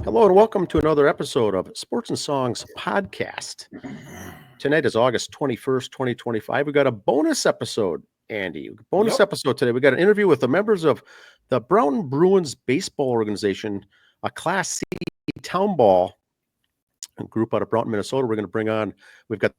Hello and welcome to another episode of Sports and Songs podcast. Tonight is August 21st, 2025. We got a bonus episode, Andy. Bonus episode today. We got an interview with the members of the Brownton Bruins baseball organization, a Class C town ball group out of Brownton, Minnesota. We're going to bring on, we've got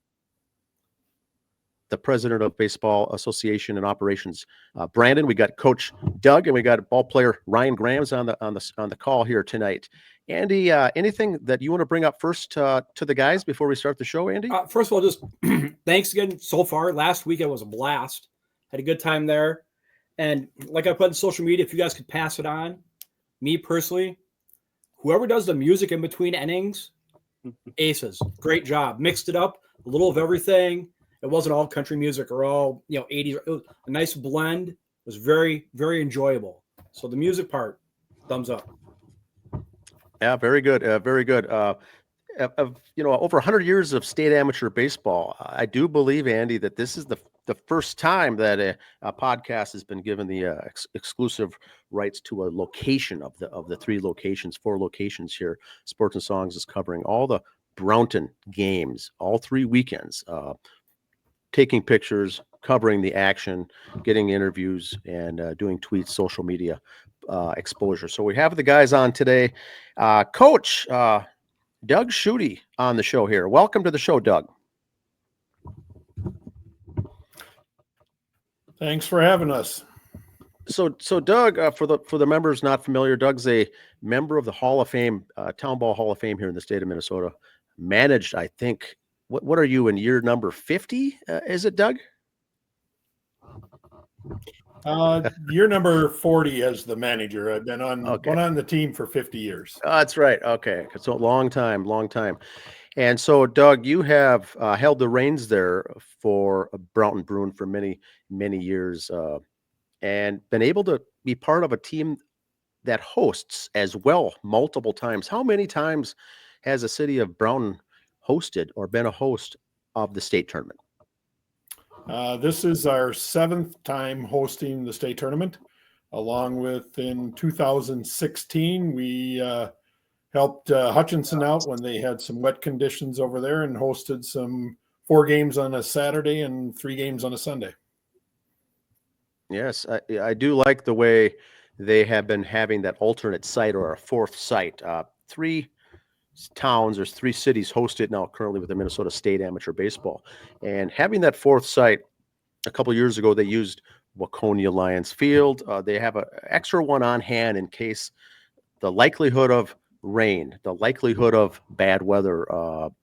the president of Baseball Association and Operations, Brandon. We got Coach Doug, and we got ball player Ryan Grams on the call here tonight. Andy, anything that you want to bring up first to the guys before we start the show, Andy? First of all, just thanks again so far. Last weekend was a blast. Had a good time there. And like I put in social media, if you guys could pass it on, me personally, whoever does the music in between innings, aces. Great job. Mixed it up, a little of everything. It wasn't all country music or all 80s. It was a nice blend. It was very, very enjoyable. So the music part, thumbs up. Yeah, very good. Very good. Over 100 years of state amateur baseball, I do believe, Andy, that this is the first time that a podcast has been given the exclusive rights to a location of the 4 locations here. Sports and Songs is covering all the Brownton games, all 3 weekends, taking pictures, covering the action, getting interviews, and doing tweets, social media exposure. So we have the guys on today. Coach Doug Schuette on the show here. Welcome to the show, Doug. Thanks for having us. So Doug, for the members not familiar, Doug's a member of the Hall of Fame, Town Ball Hall of Fame here in the state of Minnesota. Managed, I think, what are you in year number 50? Is it, Doug? Year number 40 as the manager. I've been on the team for 50 years. That's right. Okay. So long time. And so, Doug, you have held the reins there for Brownton Bruin for many, many years and been able to be part of a team that hosts as well multiple times. How many times has the city of Brownton hosted or been a host of the state tournament? This is our 7th time hosting the state tournament. Along with in 2016, we helped Hutchinson out when they had some wet conditions over there and hosted some 4 games on a Saturday and 3 games on a Sunday. Yes, I do like the way they have been having that alternate site or a 4th site. 3 towns or 3 cities hosted now currently with the Minnesota State Amateur Baseball, and having that 4th site. A couple of years ago they used Waconia Lions Field. They have an extra one on hand in case the likelihood of rain, the likelihood of bad weather,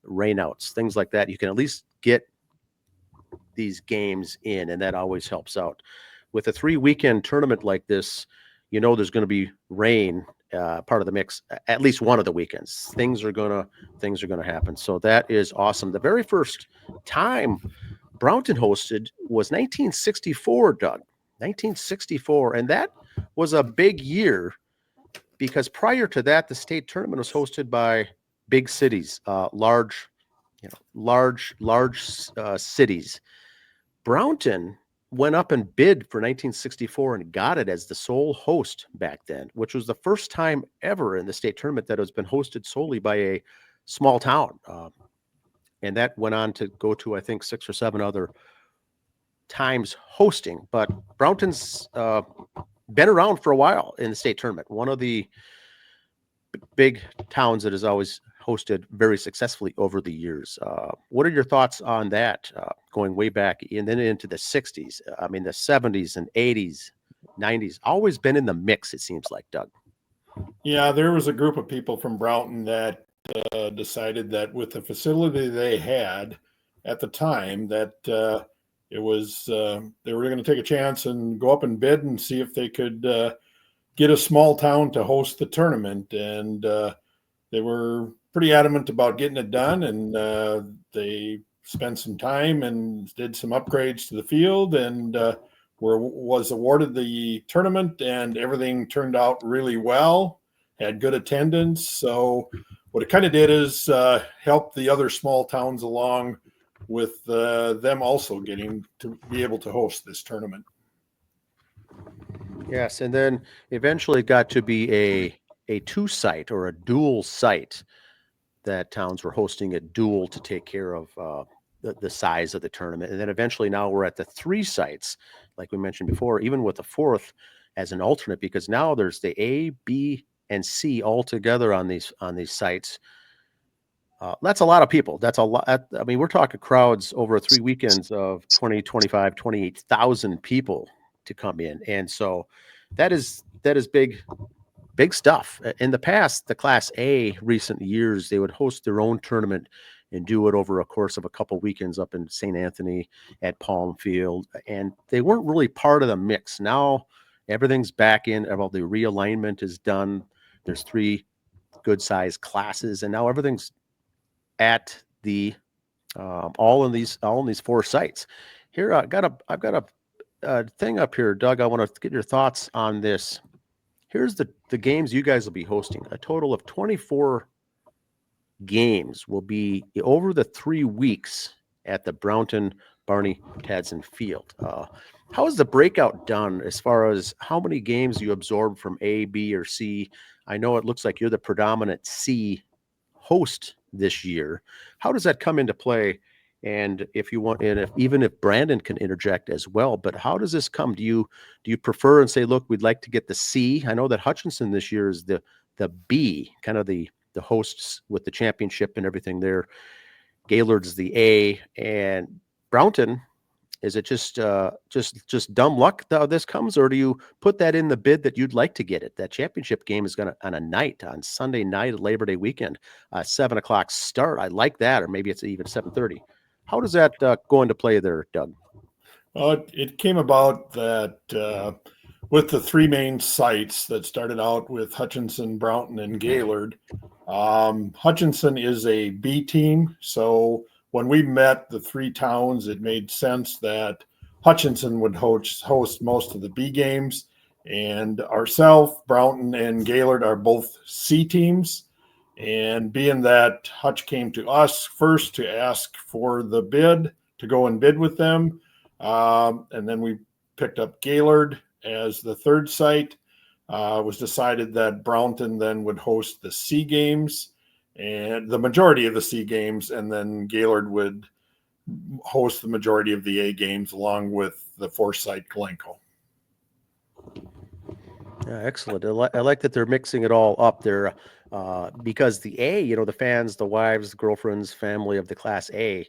rainouts, things like that. You can at least get these games in, and that always helps out. With a 3-weekend tournament like this, there's going to be rain part of the mix at least one of the weekends. Things are gonna happen. So that is awesome. The very first time Brownton hosted was 1964, Doug. 1964, and that was a big year because prior to that, the state tournament was hosted by big cities, large cities. Brownton went up and bid for 1964 and got it as the sole host back then, which was the first time ever in the state tournament that has been hosted solely by a small town. And that went on to go to, I think, 6 or 7 other times hosting. But Brownton's been around for a while in the state tournament. One of the big towns that has always hosted very successfully over the years. What are your thoughts on that, going way back and then into the 60s? I mean, the 70s and 80s, 90s, always been in the mix, it seems like, Doug. Yeah, there was a group of people from Brownton that decided that with the facility they had at the time, that it was they were going to take a chance and go up and bid and see if they could get a small town to host the tournament. And they were pretty adamant about getting it done, and they spent some time and did some upgrades to the field and was awarded the tournament, and everything turned out really well, had good attendance. So what it kind of did is help the other small towns along with them also getting to be able to host this tournament. Yes, and then eventually it got to be a a two site or a dual site that towns were hosting a dual to take care of the size of the tournament. And then eventually now we're at the three sites, like we mentioned before, even with the fourth as an alternate, because now there's the A, B, and C all together on these sites. That's a lot of people. That's a lot. I mean, we're talking crowds over 3 weekends of 20, 25, 28,000 people to come in. And so that is big stuff. In the past, the Class A recent years, they would host their own tournament and do it over a course of a couple weekends up in St. Anthony at Palm Field. And they weren't really part of the mix. Now everything's back in. Well, the realignment is done. There's 3 good sized classes, and now everything's at the all in these 4 sites. Here, I've got a thing up here, Doug. I want to get your thoughts on this. Here's the games you guys will be hosting. A total of 24 games will be over the 3 weeks at the Brownton Barney Tadson Field. How is the breakout done as far as how many games you absorb from A, B, or C? I know it looks like you're the predominant C host this year. How does that come into play? And if you want, and even if Brandon can interject as well, but how does this come? Do you prefer and say, look, we'd like to get the C? I know that Hutchinson this year is the B, kind of the hosts with the championship and everything there. Gaylord's the A, and Brownton, is it just dumb luck that this comes, or do you put that in the bid that you'd like to get it? That championship game is going to on Sunday night, Labor Day weekend, 7:00 start. I like that, or maybe it's even 7:30. How does that go into play there, Doug? Well, it came about that with the 3 main sites that started out with Hutchinson, Brownton, and Gaylord. Hutchinson is a B team, so when we met the 3 towns, it made sense that Hutchinson would host most of the B games, and ourselves, Brownton, and Gaylord are both C teams. And being that Hutch came to us first to ask for the bid, to go and bid with them, and then we picked up Gaylord as the 3rd site. It was decided that Brownton then would host the C games and the majority of the C games, and then Gaylord would host the majority of the A games along with the 4th site Glencoe. Yeah, excellent. I like that they're mixing it all up there because the A, the fans, the wives, the girlfriends, family of the Class A,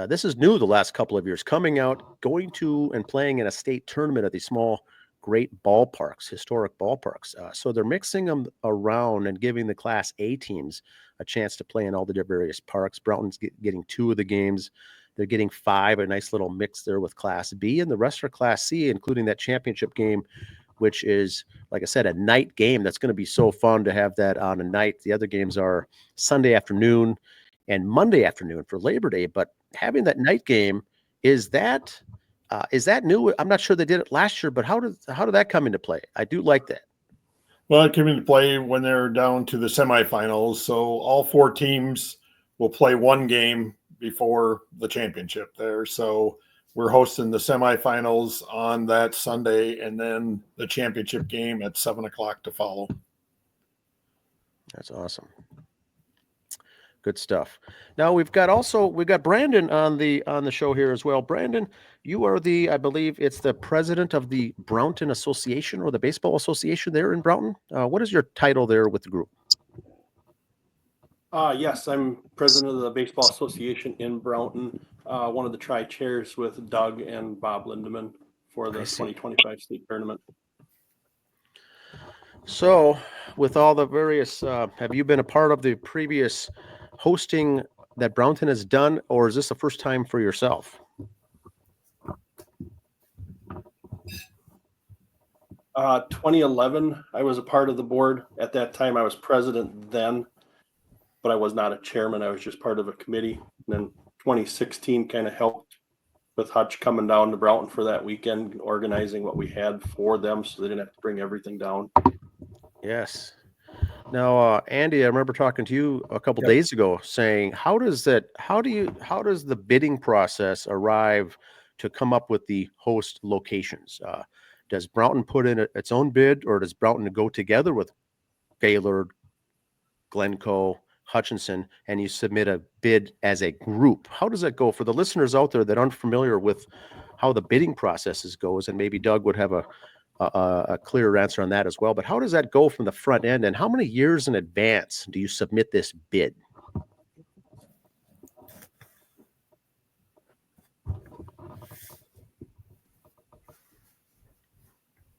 this is new the last couple of years, coming out, going to and playing in a state tournament at these small, great ballparks, historic ballparks. So they're mixing them around and giving the Class A teams a chance to play in all the various parks. Brownton's getting 2 of the games. They're getting 5, a nice little mix there with Class B, and the rest are Class C, including that championship game, which is, like I said, a night game. That's going to be so fun to have that on a night. The other games are Sunday afternoon and Monday afternoon for Labor Day. But having that night game, is that new? I'm not sure they did it last year, but how did that come into play? I do like that. Well, it came into play when they're down to the semifinals. So all 4 teams will play 1 game before the championship there. So we're hosting the semifinals on that Sunday, and then the championship game at 7:00 to follow. That's awesome. Good stuff. Now we've got Brandon on the show here as well. Brandon, you are I believe it's the president of the Brownton Association, or the Baseball Association there in Brownton. What is your title there with the group? Yes, I'm president of the Baseball Association in Brownton, one of the tri-chairs with Doug and Bob Lindeman for the 2025 state tournament. So, with all the various, have you been a part of the previous hosting that Brownton has done, or is this the first time for yourself? 2011, I was a part of the board. At that time, I was president then, but I was not a chairman. I was just part of a committee. And then 2016 kind of helped with Hutch coming down to Brownton for that weekend, organizing what we had for them so they didn't have to bring everything down. Yes. Now, Andy, I remember talking to you a couple days ago saying, how does the bidding process arrive to come up with the host locations? Does Brownton put in its own bid, or does Brownton go together with Baylor, Glencoe, Hutchinson, and you submit a bid as a group. How does that go for the listeners out there that aren't familiar with how the bidding processes goes? And maybe Doug would have a clearer answer on that as well. But how does that go from the front end, and how many years in advance do you submit this bid?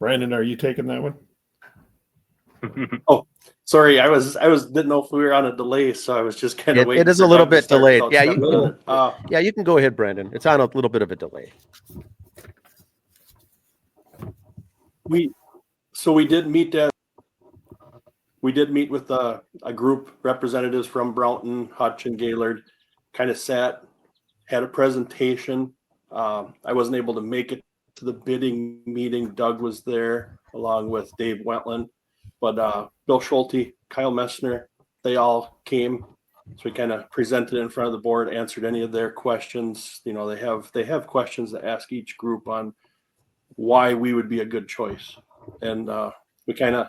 Brandon, are you taking that one? Oh, sorry. I was didn't know if we were on a delay, so I was just kind of waiting. It is for a little Doug to bit start delayed. without Yeah, stepping on it. yeah, you can go ahead, Brandon. It's on a little bit of a delay. We did meet with a group, representatives from Brownton, Hutch, and Gaylord. Kind of sat, had a presentation. I wasn't able to make it to the bidding meeting. Doug was there along with Dave Wentland, but Bill Schulte, Kyle Messner, they all came. So we kind of presented in front of the board, answered any of their questions. You know, they have questions to ask each group on why we would be a good choice. And we kind of,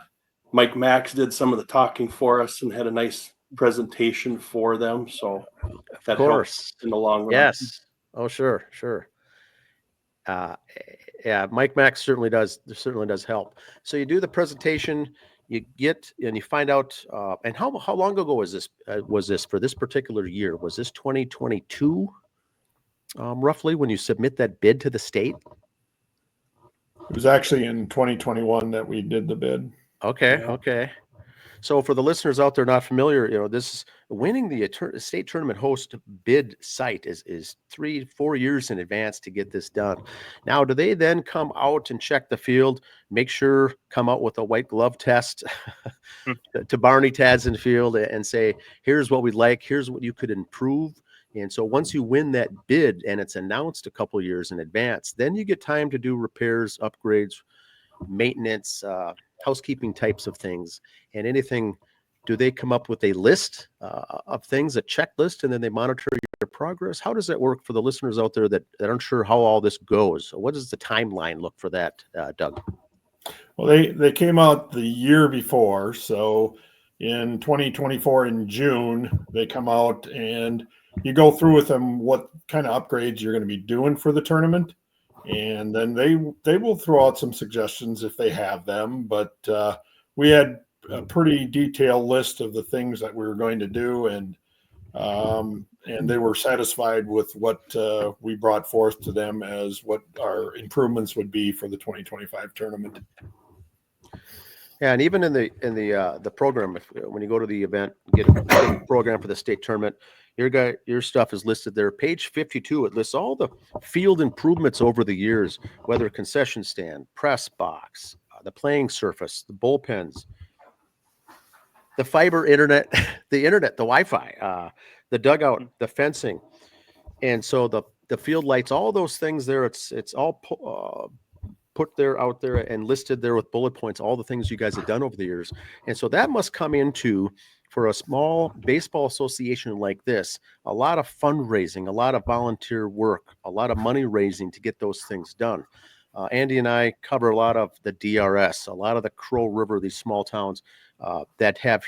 Mike Max did some of the talking for us and had a nice presentation for them. So that helps in the long run. Yes. Oh, sure. Yeah, Mike Max certainly does help. So you do the presentation, you get and you find out. And how long ago was this? For this particular year? Was this 2022? Roughly when you submit that bid to the state? It was actually in 2021 that we did the bid. Okay. Yeah. Okay. So for the listeners out there not familiar, this is winning the state tournament host bid site is 3-4 years in advance to get this done. Now, do they then come out and check the field, come out with a white glove test to Barney Tadson Field and say, here's what we'd like, here's what you could improve? And so once you win that bid and it's announced a couple years in advance, then you get time to do repairs, upgrades, maintenance, housekeeping types of things, and anything. Do they come up with a list of things, a checklist, and then they monitor your progress? How does that work for the listeners out there that aren't sure how all this goes? What does the timeline look for that, Doug? Well, they came out the year before. So in 2024 in June, they come out and you go through with them what kind of upgrades you're going to be doing for the tournament. And then they will throw out some suggestions if they have them. But we had a pretty detailed list of the things that we were going to do, and they were satisfied with what we brought forth to them as what our improvements would be for the 2025 tournament. Yeah, and even in the program, when you go to the event, get a program for the state tournament, your stuff is listed there. Page 52, it lists all the field improvements over the years, whether concession stand, press box, the playing surface, the bullpens, the fiber internet, the Wi-Fi, the dugout, the fencing, and so the field lights, all those things there. It's all put there out there and listed there with bullet points, all the things you guys have done over the years. And so that must come into, for a small baseball association like this, a lot of fundraising, a lot of volunteer work, a lot of money raising to get those things done. Andy and I cover a lot of the DRS, a lot of the Crow River, these small towns that have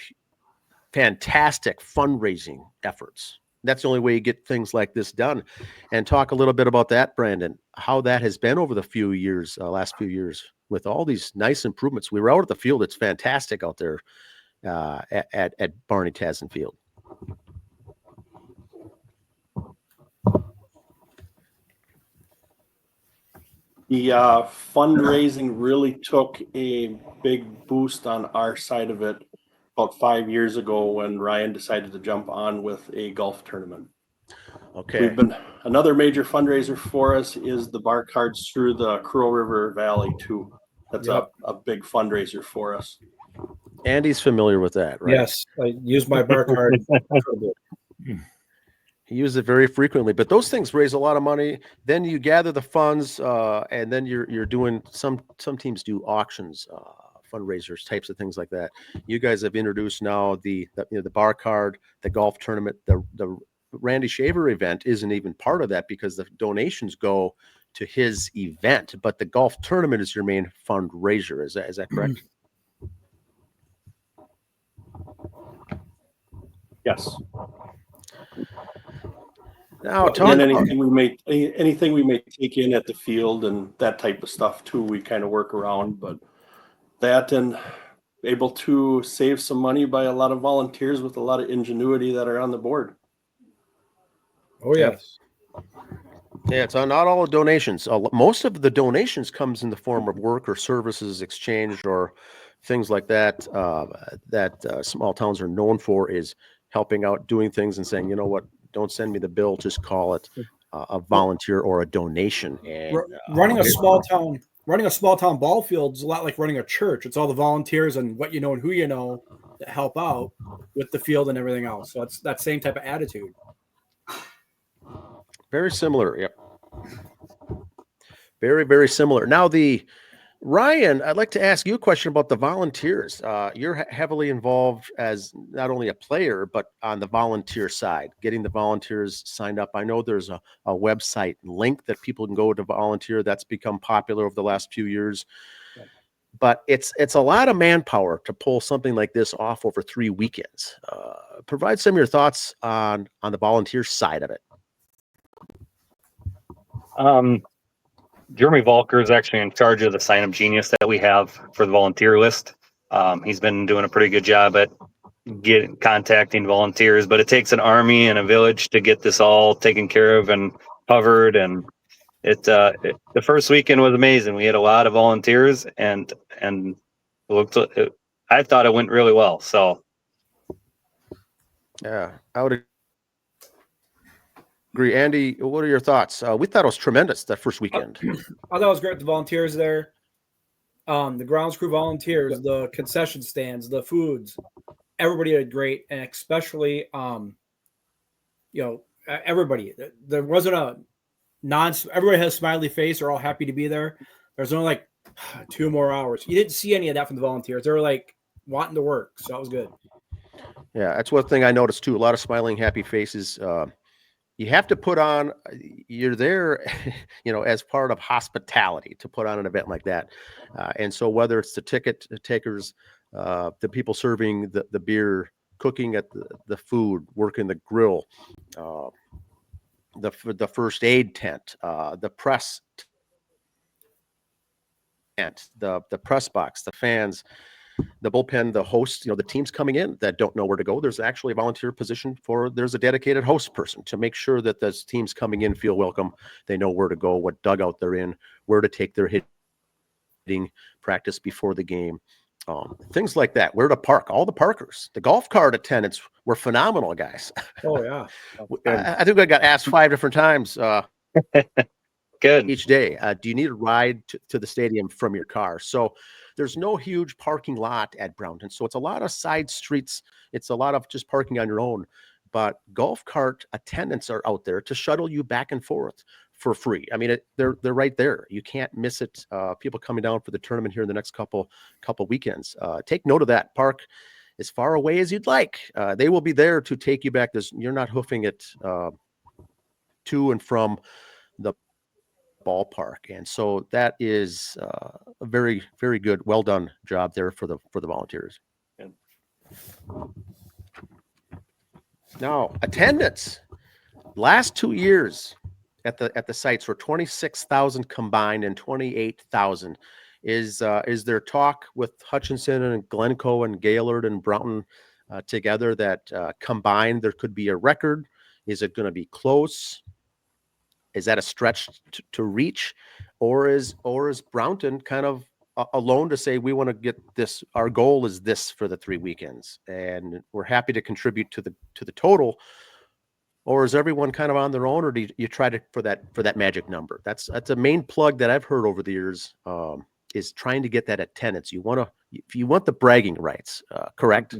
fantastic fundraising efforts. That's the only way you get things like this done. And talk a little bit about that, Brandon, how that has been over the last few years with all these nice improvements. We were out at the field. It's fantastic out there at Barney Tadson Field. The fundraising really took a big boost on our side of it about 5 years ago when Ryan decided to jump on with a golf tournament. Okay. Another major fundraiser for us is the bar cards through the Crow River Valley too. That's a big fundraiser for us. Andy's familiar with that, right? Yes, I use my bar card. He uses it very frequently, but those things raise a lot of money. Then you gather the funds, and then you're doing some teams do auctions, fundraisers, types of things like that. You guys have introduced now the bar card, the golf tournament, the Randy Shaver event isn't even part of that because the donations go to his event, but the golf tournament is your main fundraiser. Is that correct? Yes. Now, And talk then about, anything we may take in at the field and that type of stuff too, we kind of work around. But that and able to save some money by a lot of volunteers with a lot of ingenuity that are on the board. Oh Yep. yes. yeah, it's not all donations. Most of the donations comes in the form of work or services exchanged or things like that. Small towns are known for is helping out, doing things, and saying, you know what, don't send me the bill, just call it a volunteer or a donation. And Running a small town ball field is a lot like running a church. It's all the volunteers and what you know and who you know that help out with the field and everything else. So it's that same type of attitude. very similar. Yep. Very, very similar. Now, Ryan, I'd like to ask you a question about the volunteers. You're heavily involved as not only a player, but on the volunteer side, getting the volunteers signed up. I know there's a website link that people can go to volunteer. That's become popular over the last few years. But it's a lot of manpower to pull something like this off over 3 weekends. Provide some of your thoughts on the volunteer side of it. Jeremy Volker is actually in charge of the sign-up genius that we have for the volunteer list. He's been doing a pretty good job at contacting volunteers, but it takes an army and a village to get this all taken care of and covered. And the first weekend was amazing. We had a lot of volunteers, and I thought it went really well. So Yeah, I would agree. Andy, what are your thoughts? We thought it was tremendous that first weekend. I thought it was great. The volunteers there, the grounds crew volunteers, the concession stands, the foods, everybody did great, and especially, everybody. There wasn't everybody has a smiley face. They're all happy to be there. There's only like 2 more hours. You didn't see any of that from the volunteers. They were like wanting to work, so that was good. Yeah, that's one thing I noticed too. A lot of smiling, happy faces. You have to put on, you're there, as part of hospitality to put on an event like that. And so whether it's the ticket takers, the people serving the beer, cooking at the food, working the grill, the first aid tent, the press tent, the press box, the fans, the bullpen, the host, the teams coming in that don't know where to go. There's actually a volunteer position there's a dedicated host person to make sure that those teams coming in feel welcome. They know where to go, what dugout they're in, where to take their hitting practice before the game. Things like that, where to park, all the parkers, the golf cart attendants were phenomenal, guys. Oh yeah. I think I got asked 5 different times good. each day. Do you need a ride to the stadium from your car? So there's no huge parking lot at Brownton. So it's a lot of side streets. It's a lot of just parking on your own. But golf cart attendants are out there to shuttle you back and forth for free. I mean, they're right there. You can't miss it. People coming down for the tournament here in the next couple weekends. Take note of that. Park as far away as you'd like. They will be there to take you back. You're not hoofing it to and from the ballpark. And so that is a very, very good, well done job there for the volunteers. Now, attendance. Last 2 years at the sites were 26,000 combined and 28,000. Is there talk with Hutchinson and Glencoe and Gaylord and Brownton together that combined there could be a record? Is it going to be close? Is that a stretch to reach, or is Brownton kind of alone to say we want to get this? Our goal is this for the 3 weekends, and we're happy to contribute to the total. Or is everyone kind of on their own, or do you try to for that magic number? That's a main plug that I've heard over the years. Is trying to get that attendance. You want the bragging rights, correct?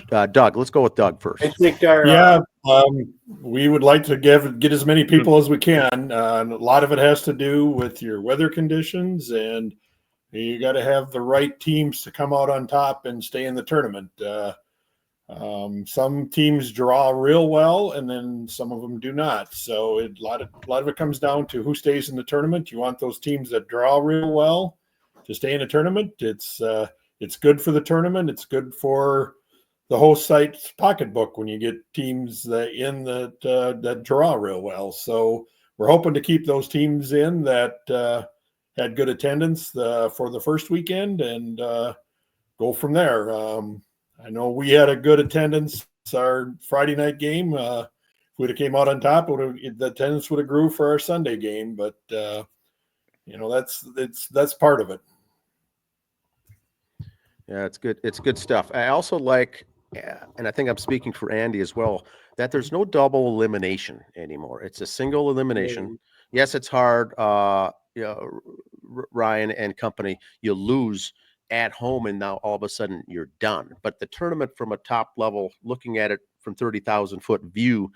Doug, let's go with Doug first. I think we would like to get as many people as we can. A lot of it has to do with your weather conditions, and you got to have the right teams to come out on top and stay in the tournament. Some teams draw real well, and then some of them do not. So a lot of it comes down to who stays in the tournament. You want those teams that draw real well to stay in the tournament. It's it's good for the tournament. It's good for the host site's pocketbook when you get teams that draw real well. So we're hoping to keep those teams in that had good attendance for the first weekend and go from there. I know we had a good attendance our Friday night game. If we'd have came out on top, the attendance would have grew for our Sunday game. But that's part of it. Yeah, it's good. It's good stuff. I also like, and I think I'm speaking for Andy as well, that there's no double elimination anymore. It's a single elimination. Yes, it's hard. Ryan and company, you lose at home and now all of a sudden you're done. But the tournament from a top level, looking at it from 30,000-foot view,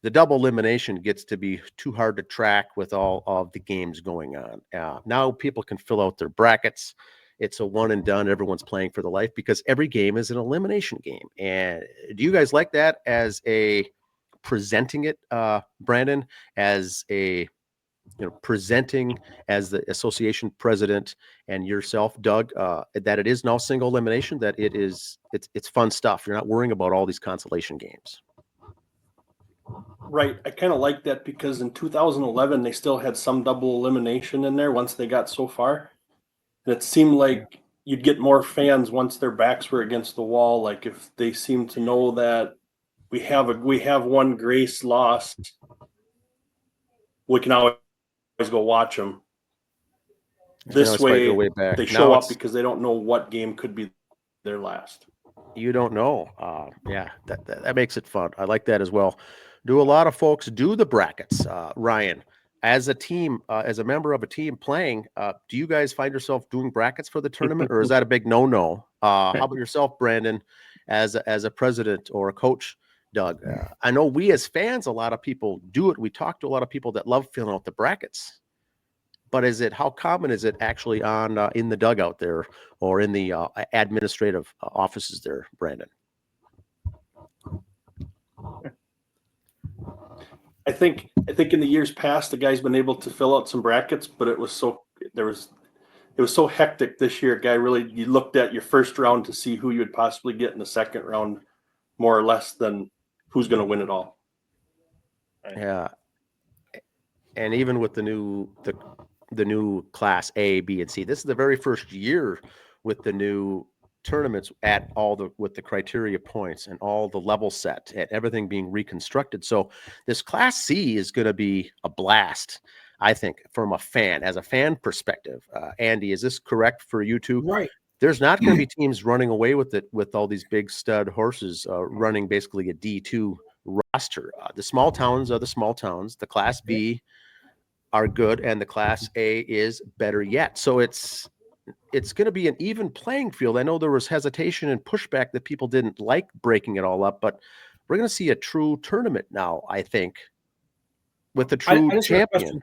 the double elimination gets to be too hard to track with all of the games going on. Now people can fill out their brackets. It's a one and done. Everyone's playing for the life because every game is an elimination game. And do you guys like that as a presenting it, Brandon, as a presenting as the association president and yourself, Doug, that it is now single elimination, that it's fun stuff. You're not worrying about all these consolation games. Right. I kind of like that because in 2011, they still had some double elimination in there once they got so far. And it seemed like you'd get more fans once their backs were against the wall. Like if they seem to know that we have one Grace lost, we can always go watch them. This way, they show up because they don't know what game could be their last. You don't know. Yeah, that makes it fun. I like that as well. Do a lot of folks do the brackets? Ryan, as a team, as a member of a team playing, do you guys find yourself doing brackets for the tournament, or is that a big no-no? How about yourself, Brandon, as a president or a coach? Doug, I know we as fans, a lot of people do it. We talk to a lot of people that love filling out the brackets. But how common is it actually on in the dugout there or in the administrative offices there, Brandon? I think in the years past, the guy's been able to fill out some brackets, but it was so hectic this year. You looked at your first round to see who you would possibly get in the second round, more or less, than who's going to win it all. Yeah, and even with the new class A, B, and C, this is the very first year with the new tournaments with the criteria points and all the level set and everything being reconstructed. So this class C is going to be a blast, I think, from a fan perspective. Andy, is this correct for you two? Right. There's not going to be teams running away with it with all these big stud horses running basically a D2 roster. The small towns are the small towns. The class B are good, and the class A is better yet. So it's going to be an even playing field. I know there was hesitation and pushback that people didn't like breaking it all up, but we're going to see a true tournament now, I think, with the true champion.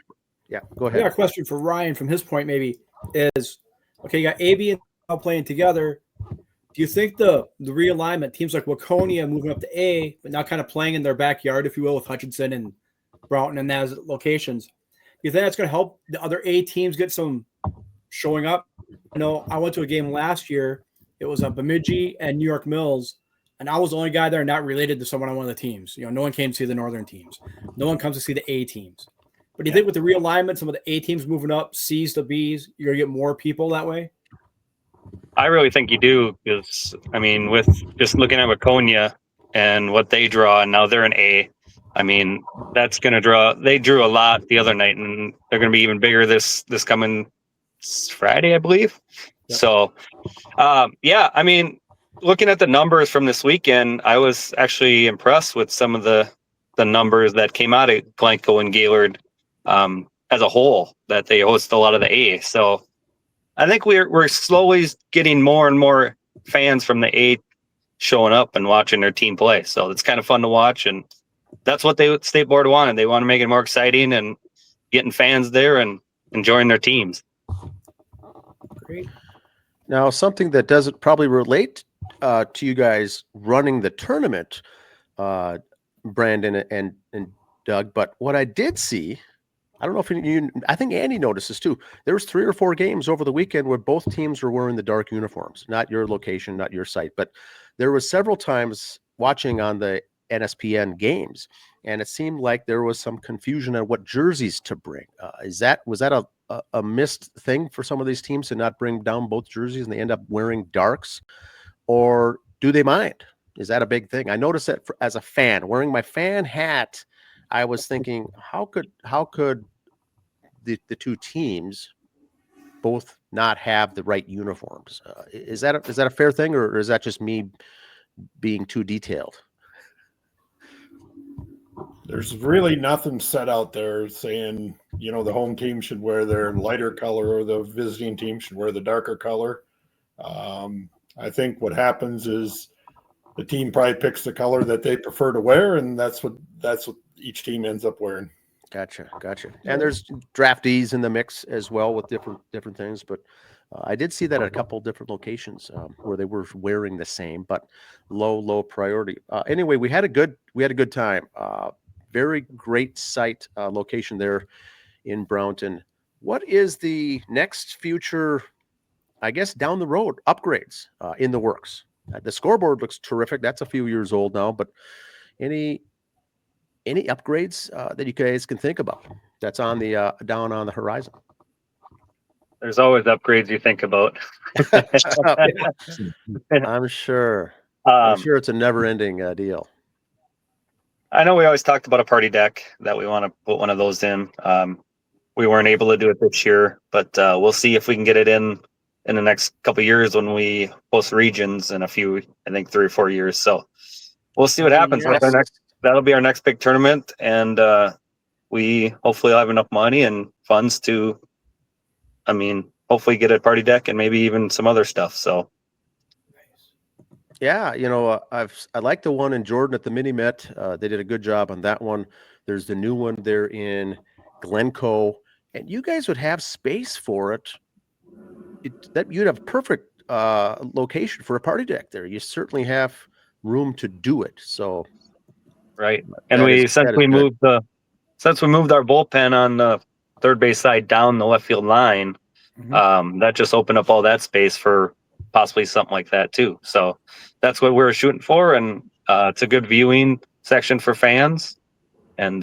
Yeah, go ahead. I got a question for Ryan from his point maybe is, okay, you got A, B, and now playing together. Do you think the realignment, teams like Waconia moving up to A, but now kind of playing in their backyard, if you will, with Hutchinson and Brownton and those locations, do you think that's going to help the other A teams get some showing up? I know I went to a game last year. It was Bemidji and New York Mills, and I was the only guy there not related to someone on one of the teams. No one came to see the Northern teams. No one comes to see the A teams. But do you think with the realignment, some of the A teams moving up, C's to B's, you're going to get more people that way? I really think you do, because, I mean, with just looking at Waconia and what they draw, and now they're an A, I mean, that's going to draw. They drew a lot the other night, and they're going to be even bigger this coming Friday, I believe. Yep. So, I mean, looking at the numbers from this weekend, I was actually impressed with some of the numbers that came out of Glencoe and Gaylord as a whole, that they host a lot of the A. So I think we're slowly getting more and more fans from the A showing up and watching their team play. So it's kind of fun to watch, and that's what the state board wanted. They want to make it more exciting and getting fans there and enjoying their teams. Great. Now, something that doesn't probably relate to you guys running the tournament, Brandon and Doug, but what I did see I don't know if I think Andy notices too. There was 3 or 4 games over the weekend where both teams were wearing the dark uniforms, not your location, not your site, but there was several times watching on the NSPN games, and it seemed like there was some confusion on what jerseys to bring. Was that a missed thing for some of these teams to not bring down both jerseys and they end up wearing darks, or do they mind? Is that a big thing? I noticed that as a fan, wearing my fan hat, I was thinking, how could the 2 teams both not have the right uniforms? Is that a fair thing, or is that just me being too detailed? There's really nothing set out there saying, the home team should wear their lighter color or the visiting team should wear the darker color. I think what happens is the team probably picks the color that they prefer to wear, and that's what each team ends up wearing. Gotcha. And there's draftees in the mix as well with different things, but I did see that at a couple different locations where they were wearing the same, but low priority. Anyway, we had a good time. Very great site location there in Brownton. What is the next future, I guess, down the road upgrades in the works? The scoreboard looks terrific. That's a few years old now, but any upgrades that you guys can think about that's on the down on the horizon? There's always upgrades you think about. I'm sure it's a never-ending deal. I know we always talked about a party deck that we want to put one of those in. We weren't able to do it this year, but we'll see if we can get it in the next couple of years when we host regions in a few, I think 3 or 4 years. So we'll see what happens with our next. That'll be our next big tournament, and we hopefully have enough money and funds to, hopefully get a party deck and maybe even some other stuff. So, yeah, I like the one in Jordan at the Mini Met. They did a good job on that one. There's the new one there in Glencoe, and you guys would have space for it. You'd have perfect location for a party deck there. You certainly have room to do it. So. Right. And since we moved our bullpen on the third base side down the left field line, that just opened up all that space for possibly something like that too. So that's what we're shooting for. And it's a good viewing section for fans. And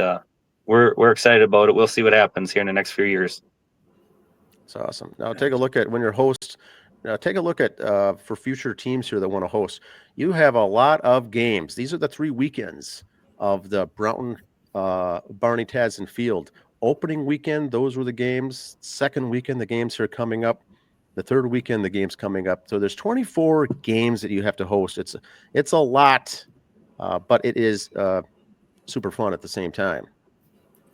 we're excited about it. We'll see what happens here in the next few years. It's awesome. Now take a look at when you're host. Now take a look at for future teams here that want to host. You have a lot of games. These are the 3 weekends of the Brownton, Barney Tadson Field. Opening weekend, those were the games. Second weekend, the games are coming up. The third weekend, the games coming up. So there's 24 games that you have to host. It's a lot, but it is super fun at the same time.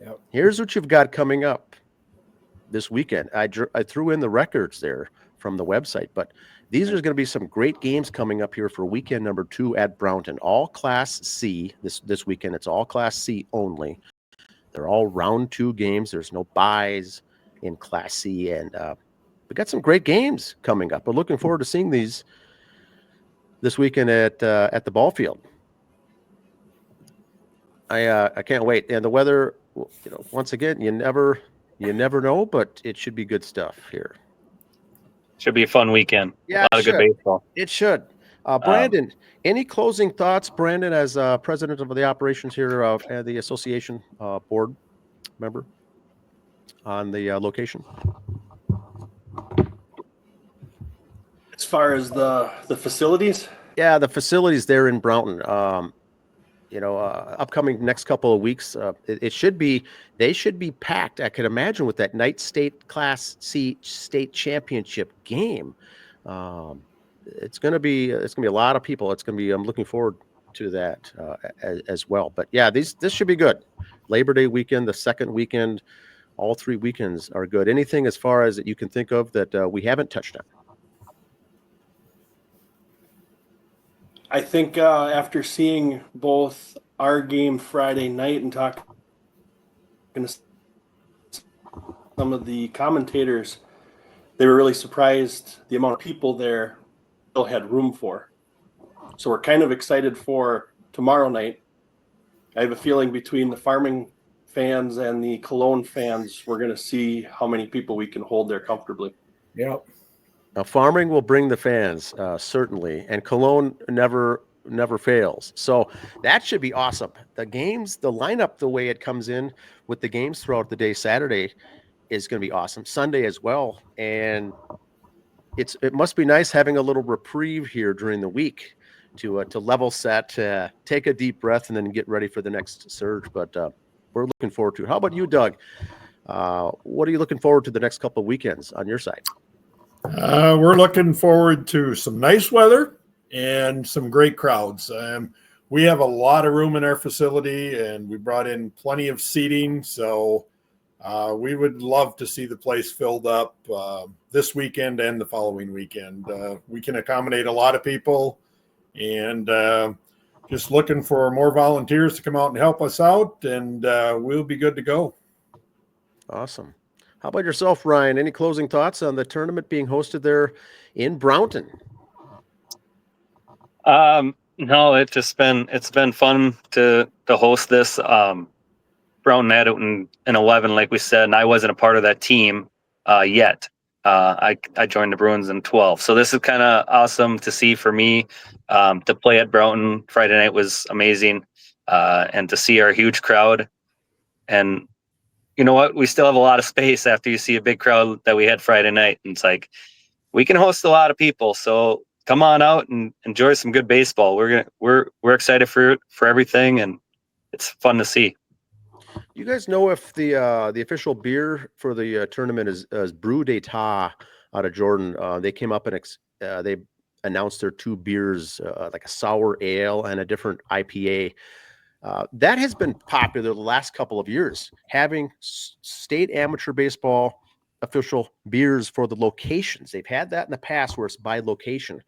Yep. Here's what you've got coming up this weekend. I threw in the records there from the website, but these are going to be some great games coming up here for weekend number 2 at Brownton. All Class C this weekend. It's all Class C only. They're all round 2 games. There's no buys in Class C, and we got some great games coming up. We're looking forward to seeing these this weekend at the ball field. I can't wait. And the weather, once again, you never know, but it should be good stuff here. Should be a fun weekend. Yeah, a lot of good baseball. It should. Brandon, any closing thoughts? Brandon, as president of the operations here at the association board member on the location. As far as the facilities? Yeah, the facilities there in Brownton. Upcoming next couple of weeks, they should be packed. I could imagine with that night state Class C state championship game. It's going to be a lot of people. I'm looking forward to that as well. But yeah, this should be good. Labor Day weekend, the second weekend, all 3 weekends are good. Anything as far as that you can think of that we haven't touched on? I think after seeing both our game Friday night and talking to some of the commentators, they were really surprised the amount of people there still had room for. So we're kind of excited for tomorrow night. I have a feeling between the farming fans and the Cologne fans, we're going to see how many people we can hold there comfortably. Yep. Now, farming will bring the fans, certainly, and Cologne never fails. So that should be awesome. The games, the lineup, the way it comes in with the games throughout the day, Saturday is going to be awesome. Sunday as well, and it must be nice having a little reprieve here during the week to level set, take a deep breath, and then get ready for the next surge. But we're looking forward to it. How about you, Doug? What are you looking forward to the next couple of weekends on your side? We're looking forward to some nice weather and some great crowds. We have a lot of room in our facility, and we brought in plenty of seating. So we would love to see the place filled up this weekend and the following weekend. We can accommodate a lot of people, and just looking for more volunteers to come out and help us out, and we'll be good to go. Awesome. How about yourself, Ryan? Any closing thoughts on the tournament being hosted there in Brownton? No, it's been fun to host this. Brownton had it in 11, like we said, and I wasn't a part of that team yet. I joined the Bruins in 12. So this is kind of awesome to see for me. To play at Brownton Friday night was amazing, and to see our huge crowd. And you know what? We still have a lot of space after you see a big crowd that we had Friday night. And it's like, we can host a lot of people. So come on out and enjoy some good baseball. We're excited for everything, and it's fun to see. You guys know if the official beer for the tournament is Brew d'Etat out of Jordan? They came up and they announced their two beers, like a sour ale and a different IPA. That has been popular the last couple of years, having state amateur baseball official beers for the locations. They've had that in the past where it's by location,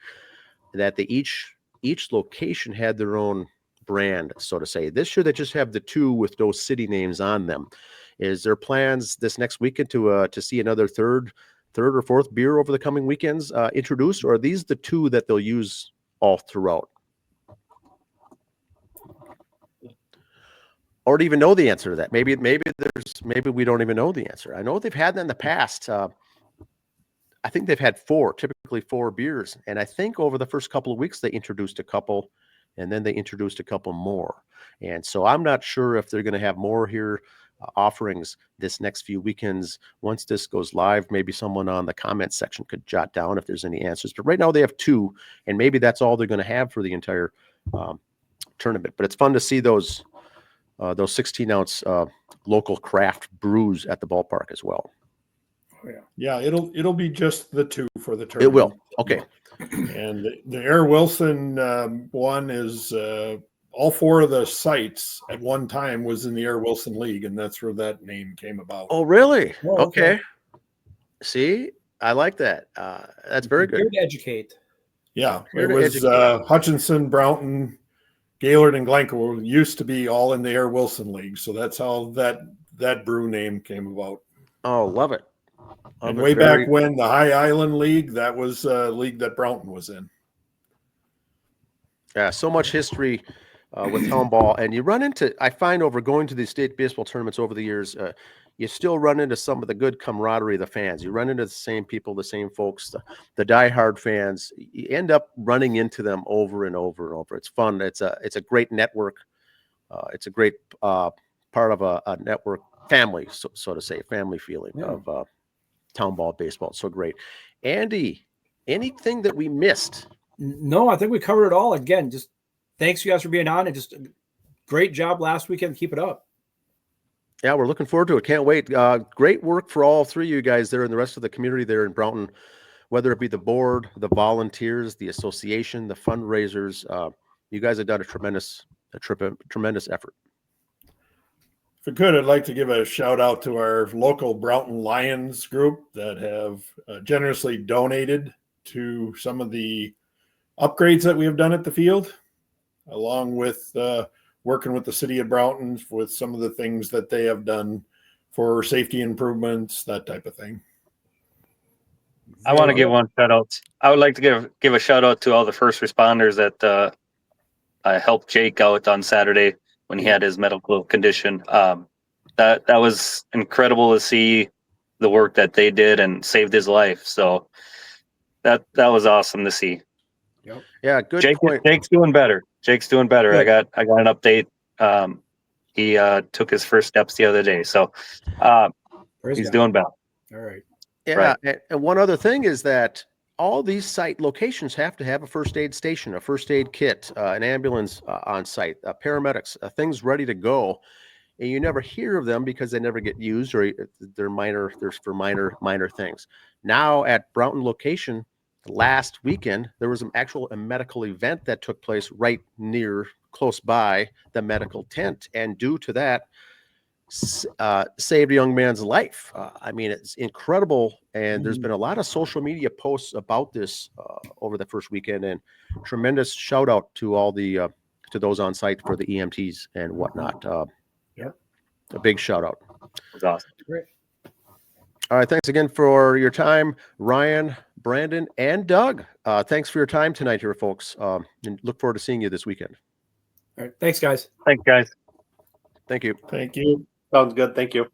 that they each location had their own brand, so to say. This year they just have the two with those city names on them. Is there plans this next weekend to see another third or fourth beer over the coming weekends introduced, or are these the two that they'll use all throughout? Or to even know the answer to that. Maybe we don't even know the answer. I know they've had that in the past. I think they've had typically four beers. And I think over the first couple of weeks, they introduced a couple, and then they introduced a couple more. And so I'm not sure if they're going to have more here offerings this next few weekends. Once this goes live, maybe someone on the comment section could jot down if there's any answers. But right now they have two, and maybe that's all they're going to have for the entire tournament. But it's fun to see those 16-ounce local craft brews at the ballpark as well. Oh, yeah, it'll be just the two for the tournament. It will. Okay. And the Air Wilson one is all four of the sites at one time was in the Air Wilson League, and that's where that name came about. Oh, really? Oh, okay. See, I like that. That's very good. Here to educate. Yeah, Here it to was educate. Hutchinson, Brownton, Gaylord, and Glencoe used to be all in the Air Wilson League, so that's how that brew name came about. Oh, love it. And way back when the High Island League, that was a league that Brownton was in. Yeah, so much history with town ball, and you run into. I find over going to these state baseball tournaments over the years, you still run into some of the good camaraderie of the fans. You run into the same people, the same folks, the diehard fans. You end up running into them over and over and over. It's fun. It's a great network. It's a great part of a network family, so to say, family feeling of town ball baseball. It's so great. Andy, anything that we missed? No, I think we covered it all. Again, just thanks you guys for being on, and just great job last weekend. Keep it up. Yeah, we're looking forward to it. Can't wait. Great work for all three of you guys there and the rest of the community there in Brownton, whether it be the board, the volunteers, the association, the fundraisers. You guys have done a tremendous effort. If I could, I'd like to give a shout out to our local Brownton Lions group that have generously donated to some of the upgrades that we have done at the field, along with working with the city of Brownton with some of the things that they have done for safety improvements, that type of thing. I want to give one shout out. I would like to give a shout out to all the first responders that helped Jake out on Saturday when he had his medical condition. that was incredible to see the work that they did and saved his life. So that was awesome to see. Yeah, good point. Jake's doing better. Jake's doing better. Good. I got an update. He took his first steps the other day. So Praise he's God. doing better. All right. Yeah, and one other thing is that all these site locations have to have a first aid station, a first aid kit, an ambulance on site, paramedics, things ready to go. And you never hear of them because they never get used, or they're minor things. Now at Brownton location, last weekend there was a medical event that took place right near, close by the medical tent, and due to that, saved a young man's life. I mean, it's incredible, and there's been a lot of social media posts about this over the first weekend, and tremendous shout out to all the to those on site for the EMTs and whatnot. A big shout out. It's awesome. Great. All right, thanks again for your time, Ryan, Brandon, and Doug. Thanks for your time tonight here, folks, and look forward to seeing you this weekend. All right. Thanks, guys. Thanks, guys. Thank you. Thank you. Sounds good. Thank you.